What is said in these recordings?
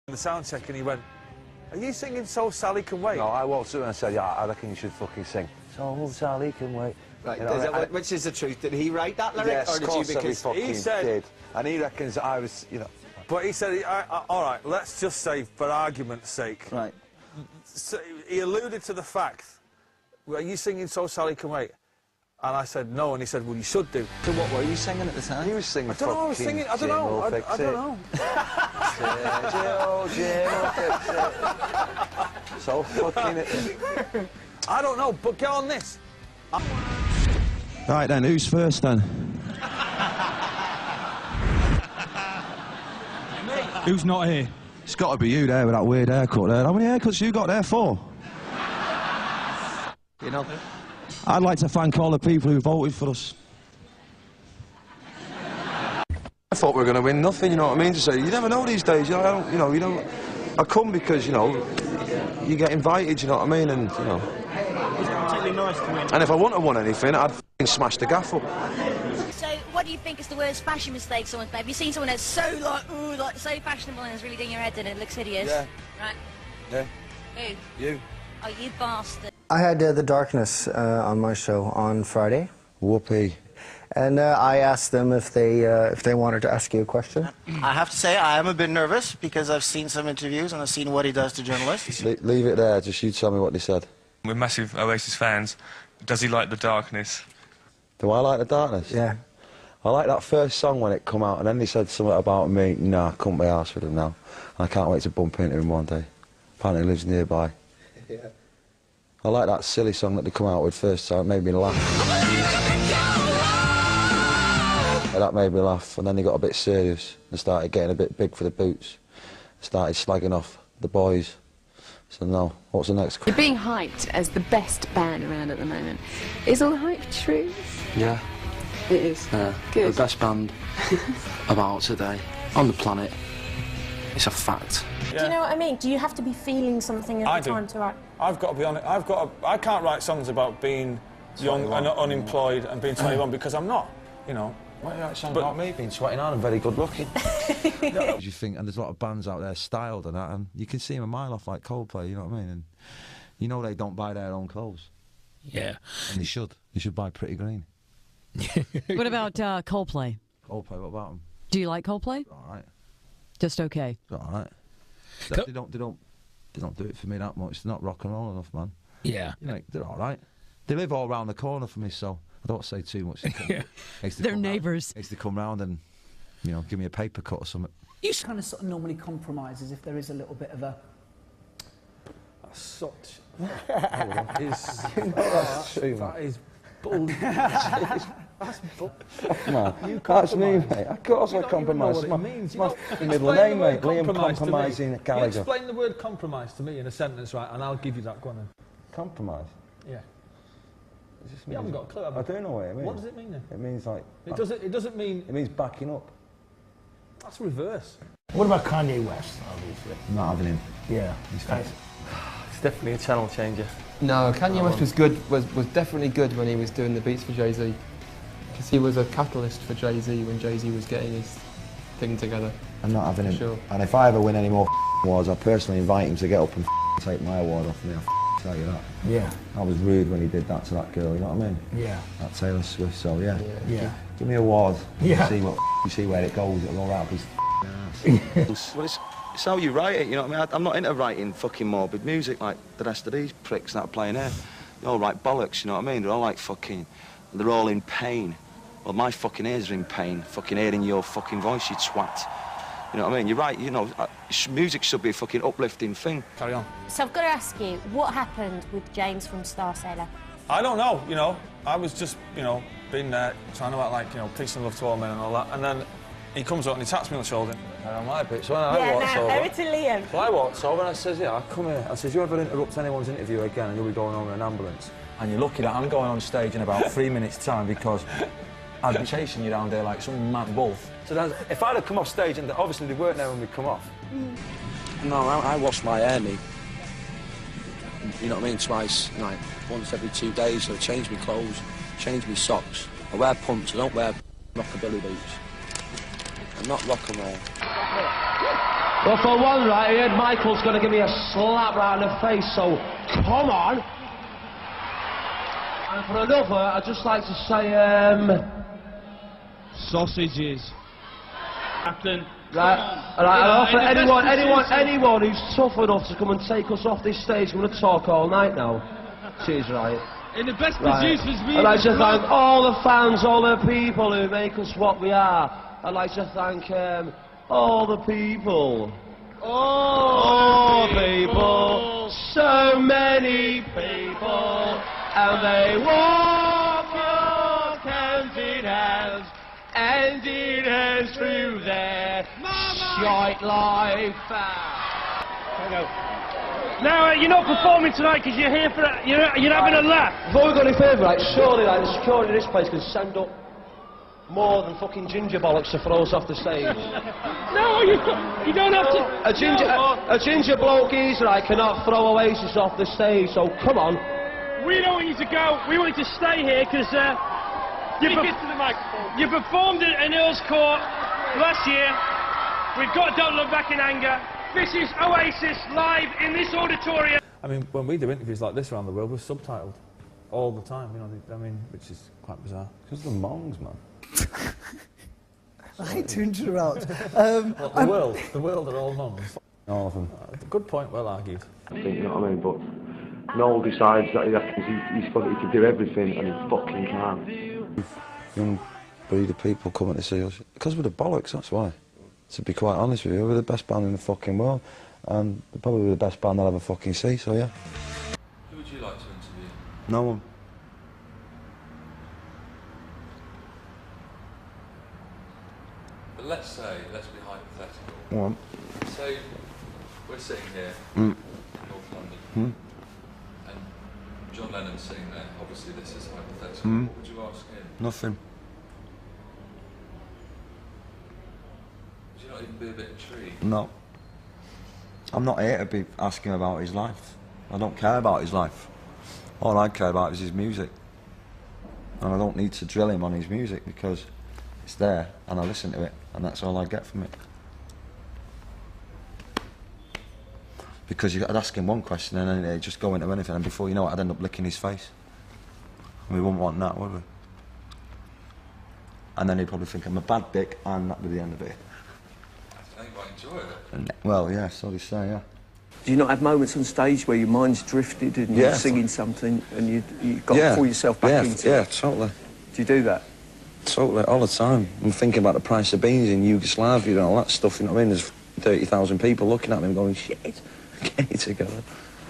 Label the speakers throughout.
Speaker 1: The sound check, and he went, "Are you singing So Sally Can Wait?"
Speaker 2: No, I walked through and I said, "Yeah, I reckon you should fucking sing So Sally Can Wait."
Speaker 3: Right,
Speaker 2: you know,
Speaker 3: which is the truth? Did he write that lyric,
Speaker 2: yes,
Speaker 3: or did you? Because
Speaker 2: he
Speaker 1: said,
Speaker 2: did, and he reckons I was, you know.
Speaker 1: But he said, "All right, let's just say, for argument's sake."
Speaker 3: Right.
Speaker 1: So he alluded to the fact, "Are you singing So Sally Can Wait?" And I said no, and he said, "Well, you should do."
Speaker 3: So what were you singing at the time?
Speaker 2: He was singing.
Speaker 1: I don't know. I was singing. I don't know. I don't know.
Speaker 2: So fucking it.
Speaker 1: I don't know. But get on this.
Speaker 4: Right then, who's first then? Who's not here? It's got to be you there with that weird haircut there. How many haircuts you got there for?
Speaker 3: You know.
Speaker 4: I'd like to thank all the people who voted for us.
Speaker 2: I thought we were going to win nothing, you know what I mean? To say, you never know these days, you know, you don't. I come because, you know, you get invited, you know what I mean, and, you know.
Speaker 5: It's particularly nice to win.
Speaker 2: And if I wouldn't have won anything, I'd f***ing smash the gaff up.
Speaker 6: So, what do you think is the worst fashion mistake someone's made? Have you seen someone that's so, like, ooh, like, so fashionable and is really doing your head in and it looks hideous?
Speaker 2: Yeah.
Speaker 6: Right.
Speaker 2: Yeah.
Speaker 6: Who?
Speaker 2: You.
Speaker 6: Oh, you bastard.
Speaker 7: I had The Darkness on my show on Friday.
Speaker 2: Whoopee.
Speaker 7: And I asked them if they wanted to ask you a question.
Speaker 5: I have to say I am a bit nervous because I've seen some interviews and I've seen what he does to journalists.
Speaker 2: Leave it there, just you tell me what they said.
Speaker 8: We're massive Oasis fans. Does he like The Darkness?
Speaker 2: Do I like The Darkness?
Speaker 7: Yeah.
Speaker 2: I like that first song when it come out, and then they said something about me. Nah, I couldn't be arsed with him now. I can't wait to bump into him one day. Apparently he lives nearby.
Speaker 7: Yeah.
Speaker 2: I like that silly song that they come out with first time. It made me laugh. Yeah, that made me laugh, and then they got a bit serious and started getting a bit big for the boots. Started slagging off the boys. So no, what's the next question?
Speaker 9: You're being hyped as the best band around at the moment. Is all the hype true?
Speaker 10: Yeah.
Speaker 9: It is. Good.
Speaker 10: The best band about today on the planet. It's a fact.
Speaker 11: Yeah. Do you know what I mean? Do you have to be feeling something at the time to write?
Speaker 1: I've got to be honest. I can't write songs about being young and unemployed and being 21 because I'm not. You know.
Speaker 2: Why do you write songs about me being 29 and very good looking?
Speaker 4: No. You think, and there's a lot of bands out there styled and that, and you can see them a mile off, like Coldplay. You know what I mean? And you know they don't buy their own clothes.
Speaker 5: Yeah.
Speaker 4: And they should. They should buy Pretty Green.
Speaker 12: What about Coldplay?
Speaker 4: Coldplay, what about them?
Speaker 12: Do you like Coldplay?
Speaker 4: All right.
Speaker 12: Just okay.
Speaker 4: All right. They don't do it for me that much. They're not rock and roll enough, man.
Speaker 5: Yeah.
Speaker 4: You know, they're all right. They live all round the corner from me, so I don't say too much.
Speaker 5: Yeah.
Speaker 12: They're neighbours.
Speaker 4: They used to come round and, you know, give me a paper cut or something.
Speaker 13: You kind of sort of normally compromises if there is a little bit of a...
Speaker 1: Such.
Speaker 2: That's true,
Speaker 1: That is bull. That's bull.
Speaker 2: Man, that's me, mate. Of course I compromise.
Speaker 1: What it means.
Speaker 2: It's my middle name, mate. Liam Compromising Gallagher.
Speaker 1: You explain the word compromise to me in a sentence, right, and I'll give you that. Go on then.
Speaker 2: Compromise?
Speaker 1: Yeah.
Speaker 2: You
Speaker 1: haven't got a clue.
Speaker 2: I don't know what it means.
Speaker 1: What does it mean then?
Speaker 2: It means like...
Speaker 1: It doesn't mean...
Speaker 2: It means backing up.
Speaker 1: That's reverse.
Speaker 5: What about Kanye West, obviously?
Speaker 4: Not having him.
Speaker 5: Yeah.
Speaker 4: He's fast.
Speaker 10: It's definitely a channel changer.
Speaker 14: No, Kanye West was good. Was definitely good when he was doing the beats for Jay-Z, because he was a catalyst for Jay-Z when Jay-Z was getting his thing together.
Speaker 2: I'm not having him.
Speaker 14: Sure.
Speaker 2: And if I ever win any more awards, I personally invite him to get up and take my award off me. I'll tell you that.
Speaker 5: Yeah.
Speaker 2: I was rude when he did that to that girl. You know what I mean?
Speaker 5: Yeah.
Speaker 2: That Taylor Swift. So yeah.
Speaker 5: Yeah.
Speaker 2: Give me a award.
Speaker 5: Yeah.
Speaker 2: See where it goes. It'll all out his ass.
Speaker 10: Well, it's how you write it, you know what I mean? I'm not into writing fucking morbid music like the rest of these pricks that are playing here. They all write bollocks, you know what I mean? They're all like fucking... They're all in pain. Well, my fucking ears are in pain, fucking hearing your fucking voice, you twat. You know what I mean? You're right, you know, music should be a fucking uplifting thing.
Speaker 1: Carry on.
Speaker 11: So I've got to ask you, what happened with James from Star Sailor?
Speaker 1: I don't know, you know. I was just, you know, being there, trying to act like, you know, peace and love to all men and all that. And then he comes up and he taps me on the shoulder.
Speaker 2: I don't like it. So when I walked over...
Speaker 11: over to Liam.
Speaker 2: So I walked over and I says, yeah, come here. I says, you ever interrupt anyone's interview again and you'll be going home in an ambulance? And you're lucky that I'm going on stage in about 3 minutes' time because I'd be chasing you down there like some mad wolf. So then, if I'd have come off stage, and obviously they weren't there when we come off.
Speaker 10: No, I wash my hair, me. You know what I mean? Twice, like, once every 2 days, so I change my clothes, change my socks. I wear pumps, I don't wear rockabilly boots. I'm not rock and roll.
Speaker 15: Well, for one, right, I heard Michael's going to give me a slap right in the face, so come on. And for another, I'd just like to say, sausages.
Speaker 16: Captain.
Speaker 15: Right, and I offer anyone who's tough enough to come and take us off this stage. I'm going to talk all night now. Cheers, right.
Speaker 16: In the best
Speaker 15: Right.
Speaker 16: producers
Speaker 15: I'd like to thank all the fans, all the people who make us what we are. I'd like to thank all the people. All people, so many people, and they walk hands in hands through their shite life.
Speaker 16: Now, you're not performing tonight because you're here for you're having a laugh.
Speaker 15: Before we go any further, right, surely like, the security of this place can send up more than fucking ginger bollocks to throw us off the stage.
Speaker 16: No, you don't have to.
Speaker 15: A ginger bloke geezer, I cannot throw Oasis off the stage, so come on.
Speaker 16: We don't want you to go. We want you to stay here because you performed in Earl's Court last year. We've got Don't Look Back in Anger. This is Oasis live in this auditorium.
Speaker 1: I mean, when we do interviews like this around the world, we're subtitled all the time, you know, I mean, which is quite bizarre.
Speaker 2: Because the Mongs, man.
Speaker 17: I hate to interrupt.
Speaker 1: Well, the world are all mums.
Speaker 2: All of them.
Speaker 1: Good point, well argued.
Speaker 18: I think, you know what I mean, but Noel decides that he can do everything and he fucking can't.
Speaker 4: Young breed of people coming to see us. Because we're the bollocks, that's why. To be quite honest with you, we're the best band in the fucking world. And we're probably the best band I'll ever fucking see, so yeah.
Speaker 8: Who would you like to interview?
Speaker 4: No one.
Speaker 8: But let's be hypothetical.
Speaker 4: Go on.
Speaker 8: Say we're sitting here in North London, and John Lennon's sitting there. Obviously, this is hypothetical. What would you ask him?
Speaker 4: Nothing.
Speaker 8: Would you not even be a bit intrigued?
Speaker 4: No. I'm not here to be asking about his life. I don't care about his life. All I care about is his music. And I don't need to drill him on his music because it's there and I listen to it and that's all I get from it. Because I'd ask him one question and then he'd just go into anything and before you know it I'd end up licking his face. And we wouldn't want that, would we? And then he'd probably think I'm a bad dick and that'd be the end of it.
Speaker 8: I think you might enjoy it.
Speaker 4: And, well, yeah, so they say, yeah.
Speaker 19: Do you not have moments on stage where your mind's drifted and you're singing something and you got to pull yourself back into it?
Speaker 4: Yeah, totally.
Speaker 19: Do you do that?
Speaker 4: Totally, all the time. I'm thinking about the price of beans in Yugoslavia and all that stuff, you know what I mean? There's 30,000 people looking at me and going, shit, get it together.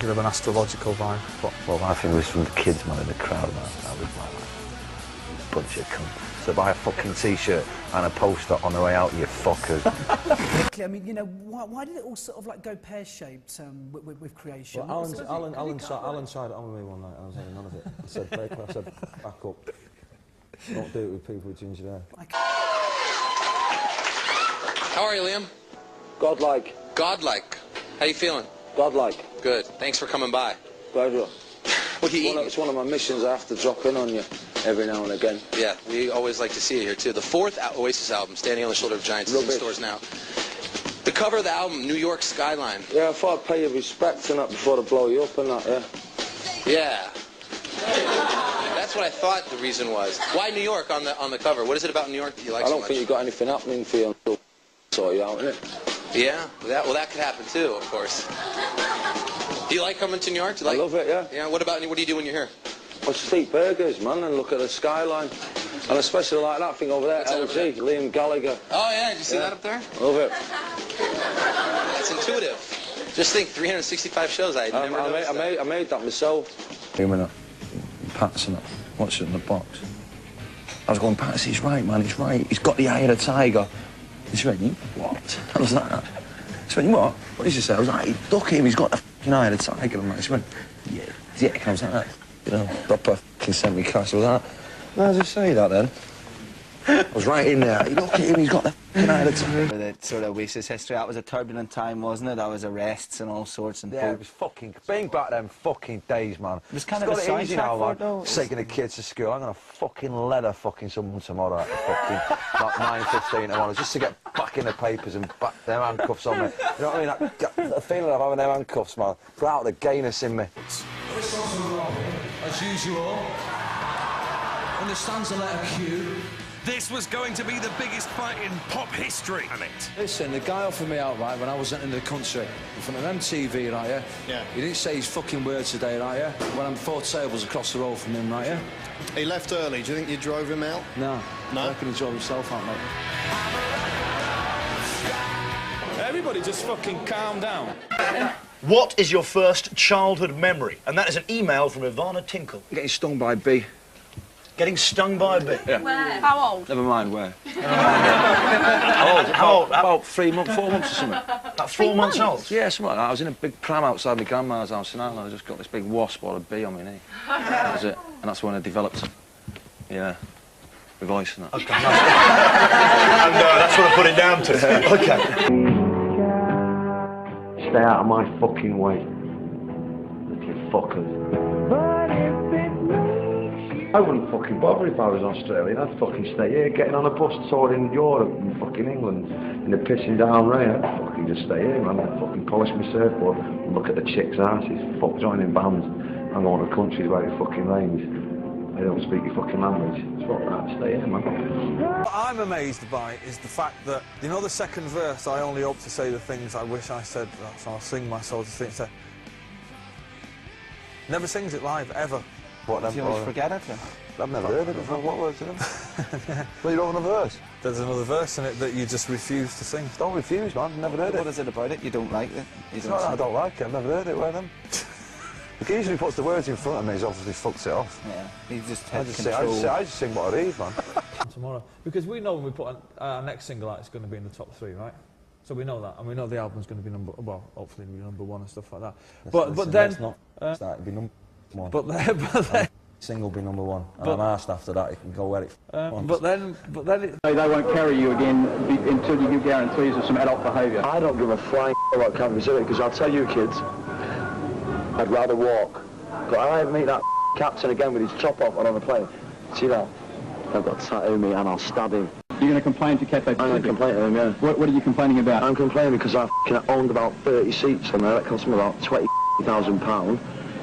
Speaker 1: You have an astrological vibe.
Speaker 20: Well, I think it was from the kids, man, in the crowd, man. That was like a bunch of cunts. So buy a fucking T-shirt and a poster on the way out, you fuckers.
Speaker 17: I mean, you know, why did it all sort of like go pear-shaped with creation?
Speaker 4: Well, Alan tried it on with me one night. I was having none of it. He said, I said, back up. Don't do it with people with ginger hair.
Speaker 21: How are you, Liam?
Speaker 18: Godlike.
Speaker 21: Godlike. How you feeling?
Speaker 18: Godlike.
Speaker 21: Good. Thanks for coming by.
Speaker 18: Pleasure.
Speaker 21: What are you eating?
Speaker 18: It's one of my missions. I have to drop in on you every now and again.
Speaker 21: Yeah, we always like to see you here, too. The fourth Oasis album, Standing on the Shoulder of Giants, is in stores now. The cover of the album, New York Skyline.
Speaker 18: Yeah, I thought I'd pay you respect and that before I blow you up and that, yeah.
Speaker 21: Yeah. That's what I thought the reason was. Why New York on the cover? What is it about New York that you like so much?
Speaker 18: I don't think you got anything happening for you until I sort you out, innit?
Speaker 21: Yeah, that could happen too, of course. Do you like coming to New York? Do you like?
Speaker 18: I love it, yeah.
Speaker 21: Yeah, what do you do when you're here?
Speaker 18: I just eat burgers, man, and look at the skyline. And especially like that thing over there, LG, Liam Gallagher.
Speaker 21: Oh yeah, did you see that up there?
Speaker 18: Love it.
Speaker 21: That's intuitive. Just think, 365 shows, I
Speaker 18: made that myself.
Speaker 4: Him and Patterson, watched it in the box. I was going, Patterson, he's right, man, he's right. He's got the eye of the tiger. He went, what? I was like, he went, what? What did you say? I was like, look at him, he's got the fucking eye of the tiger. And he went, yeah. And I was like, you know, proper fucking sent me cash. I was like, why does he say that then? I was right in there. Look at him, he's got the f***ing eye of the tiger.
Speaker 3: The sort of Oasis history, that was a turbulent time, wasn't it? That was arrests and all sorts. And
Speaker 20: yeah, it was fucking... Being back then fucking days, man.
Speaker 3: It was kind
Speaker 20: it's
Speaker 3: of a
Speaker 20: got it easy now,
Speaker 3: soundtrack for
Speaker 20: man. Taking the kids to school. I'm going to fucking leather fucking someone tomorrow at fucking about 9:15 tomorrow just to get back in the papers and back them handcuffs on me. You know what I mean? The feeling of having them handcuffs, man. Put out the gayness in me.
Speaker 22: As usual, understands the letter Q. This was going to be the biggest fight in pop history, damn it.
Speaker 23: Listen, the guy offered me out, right, when I wasn't in the country, in front of MTV, right, yeah?
Speaker 24: Yeah.
Speaker 23: He didn't say his fucking words today, right, yeah? When I'm 4 tables across the road from him, right, yeah?
Speaker 24: He left early. Do you think you drove him out?
Speaker 23: No.
Speaker 24: No?
Speaker 23: I reckon he drove himself out, mate.
Speaker 1: Everybody just fucking calm down.
Speaker 25: What is your first childhood memory? And that is an email from Ivana Tinkle.
Speaker 2: Getting stung by a bee.
Speaker 25: Getting stung by a bee?
Speaker 2: Yeah.
Speaker 11: Where? How old?
Speaker 2: Never mind where.
Speaker 25: How old?
Speaker 2: About 4 months or something.
Speaker 25: About 4 months old?
Speaker 2: Yeah, something like that. I was in a big pram outside my grandma's house in Ireland. I just got this big wasp or a bee on my knee. That was it. And that's when I developed, yeah, my voice and that.
Speaker 25: Okay. And that's what I put it down to. Okay.
Speaker 20: Stay out of my fucking way. Little fuckers. I wouldn't fucking bother if I was Australian. I'd fucking stay here, getting on a bus touring Europe and fucking England in the pissing down rain. I'd fucking just stay here, man. I'd fucking polish my surfboard and look at the chicks' asses. Fuck joining bands and going to countries where it fucking rains. They don't speak your fucking language. Fuck that, stay here, man.
Speaker 1: What I'm amazed by is the fact that, you know, the second verse, I only hope to say the things I wish I said, so I'll sing my soul to things. Never sings it live, ever.
Speaker 20: What,
Speaker 3: you always forget it then?
Speaker 20: I've never heard it before. What words are them? Well, you don't have another verse?
Speaker 1: There's another verse in it that you just refuse to sing.
Speaker 20: Don't refuse, man. I've never heard it.
Speaker 3: What is it about it? You don't like it?
Speaker 20: It's not that I don't like it. I've never heard it. Where them? The geezer who puts the words in front of me has obviously fucks it off.
Speaker 3: Yeah, he just
Speaker 20: I just sing what I read, man.
Speaker 1: Tomorrow. Because we know when we put our next single out, it's going to be in the top 3, right? So we know that, and we know the album's going to be hopefully it'll be #1 and stuff like that. But then...
Speaker 20: It's not. It's that, it'll be #1.
Speaker 1: But then...
Speaker 20: Single will be #1, and I'm asked after that, it can go where it wants.
Speaker 1: But then
Speaker 26: They won't carry you again until you give guarantees of some adult behaviour.
Speaker 20: I don't give a flying about Canterbury City, because I'll tell you kids, I'd rather walk. But I meet that captain again with his top off and on the plane. See that? I've got a tattoo me and I'll stab him.
Speaker 26: You're going to complain to Cafe Pacific?
Speaker 20: I'm going to complain to him, yeah.
Speaker 26: What are you complaining about?
Speaker 20: I'm complaining because I owned about 30 seats on there. That cost me about £20,000,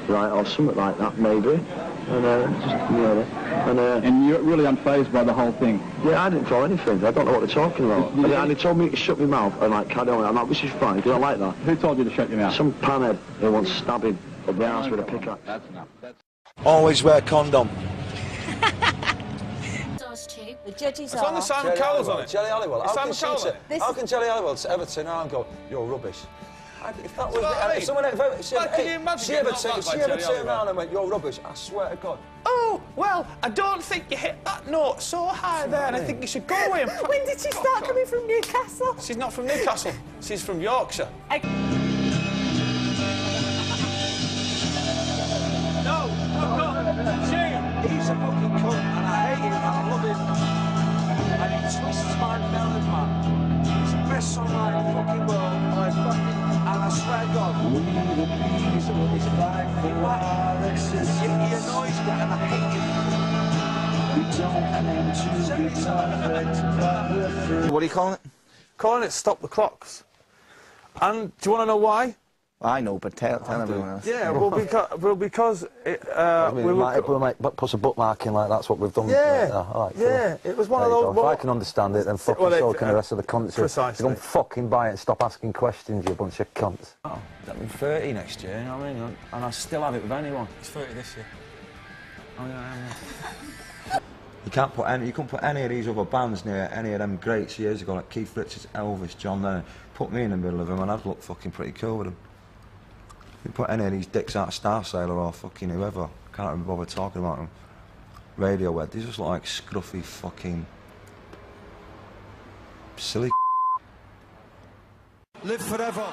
Speaker 20: right, or something like that, maybe. And, just, you know,
Speaker 26: and you're really unfazed by the whole thing?
Speaker 20: Yeah, I didn't throw anything. I don't know what they're talking about. And they told me to shut my mouth and, like, carry on. I'm like, which is fine, because I like that.
Speaker 26: Who told you to shut your mouth?
Speaker 20: Some panhead who wants stabbing up the ass with a pickaxe.
Speaker 26: That's enough.
Speaker 25: Always wear condom.
Speaker 11: The judges
Speaker 1: it's on the Simon Cowell's on it.
Speaker 2: Jelly Halliwell.
Speaker 1: It's Simon Cowell.
Speaker 2: How can Jelly Halliwell ever turn around and go, you're rubbish? If that was...
Speaker 1: If
Speaker 2: someone...
Speaker 1: can you imagine
Speaker 2: she ever turned around and went, you're rubbish, I swear to God.
Speaker 1: Oh, well, I don't think you hit that note so high there, and I think you should go away and...
Speaker 11: When did she start coming from Newcastle?
Speaker 1: She's not from Newcastle. She's from Yorkshire.
Speaker 22: No, he's a fucking cunt, and I hate him, and I love him. And he twists my melon, man. He's the best songwriter in the fucking world, and I swear to God, he annoys me, and I hate him.
Speaker 3: What are you calling it?
Speaker 1: Calling it Stop the Clocks. And do you want to know why?
Speaker 3: I know, but tell everyone else.
Speaker 1: Yeah, because it,
Speaker 20: we might put a bookmark in, like that's what we've done.
Speaker 1: Yeah,
Speaker 20: all right,
Speaker 1: yeah. It was one of those.
Speaker 20: If I can understand it, then fucking so can the rest of the cunts.
Speaker 1: Precisely.
Speaker 20: Don't fucking buy it and stop asking questions, you bunch of cunts.
Speaker 2: Oh, I'll be 30 next year, you know what I mean? And I still have it with anyone.
Speaker 1: He's 30 this year.
Speaker 2: Oh, yeah.
Speaker 10: You couldn't put any of these other bands near any of them greats years ago, like Keith Richards, Elvis, John Lennon. Put me in the middle of them and I'd look fucking pretty cool with them. You put any of these dicks out of Star Sailor or fucking whoever, can't even bother talking about them. Radiohead, they just look like scruffy fucking silly.
Speaker 22: Live forever.